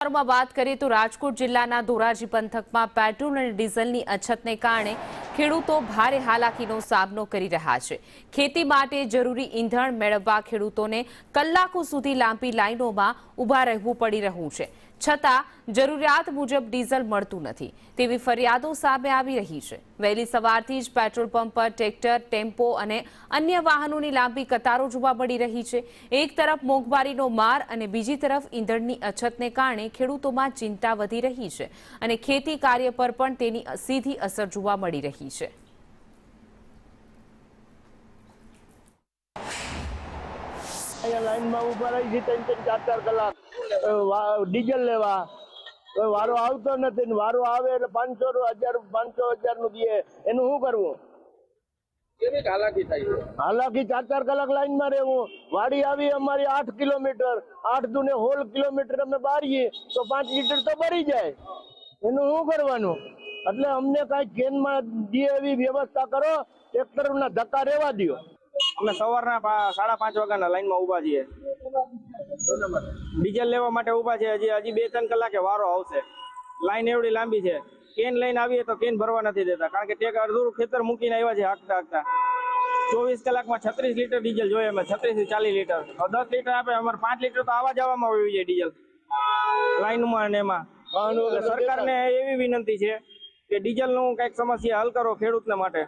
સમાચારોમાં વાત કરીએ તો રાજકોટ જિલ્લાના ધોરાજી પંથકમાં પેટ્રોલ અને ડીઝલની અછતને કારણે ખેડૂતો ભારે હાલાકીનો સામનો કરી રહ્યા છે। ખેતી માટે જરૂરી ઈંધણ મેળવવા ખેડૂતોને કલાકો સુધી લાંબી લાઈનોમાં ઊભા રહેવું પડી રહ્યું છે, છતાં જરૂરિયાત મુજબ ડીઝલ મળતું નથી તેવી ફરિયાદો સામે આવી રહી છે। વહેલી સવારથી જ પેટ્રોલ પંપ પર ટ્રેક્ટર, ટેમ્પો અને અન્ય વાહનોની લાંબી કતારો જોવા મળી રહી છે। એક તરફ મોંઘવારીનો માર અને બીજી તરફ ઈંધણની અછતને કારણે ખેડૂતોમાં ચિંતા વધી રહી છે અને ખેતી કાર્ય પર પણ તેની સીધી અસર જોવા મળી રહી છે। लाइन में उभा रही 3-4 कलाक डीजल लेवा वारो आवतो नहीं, वारो आवे એટલે 500 નું દે, એનું શું કરવું? કેવી હાલાકી થાય છે? હાલાકી 4 કલાક લાઈન માં રહેવું। વાડી આવી અમારી 8 કિલોમીટર, 8 દુને 16 કિલોમીટર અમે બારીએ તો 5 લીટર તો ભરી જાય, એનું શું કરવાનું? એટલે અમને કઈ કેનમાં દે એવી વ્યવસ્થા કરો, ટ્રેક્ટર ના ધક્કા રહેવા દો। અમે સવારના 5:30 વાગ્યાના લાઈનમાં ઊભા છીએ, ડીઝલ લેવા માટે ઊભા છે। હજી 2-3 કલાકે વારો આવશે। લાઈન એવડી લાંબી છે, કેન લઈને આવીએ તો કેન ભરવા નથી દેતા, કારણ કે અડધું ખેતર મૂકીને આવ્યા છે હાંકતા 24 કલાકમાં 36 લીટર ડીઝલ જોઈએ અમે, 36 થી 40 લીટર, 10 લીટર આપે અમારે 5 લીટર તો આવા જવામાં આવી જાય ડીઝલ લાઈનમાં અને એમાં। સરકારને એવી વિનંતી છે કે ડીઝલનું કંઈક સમસ્યા હલ કરો ખેડૂતને માટે।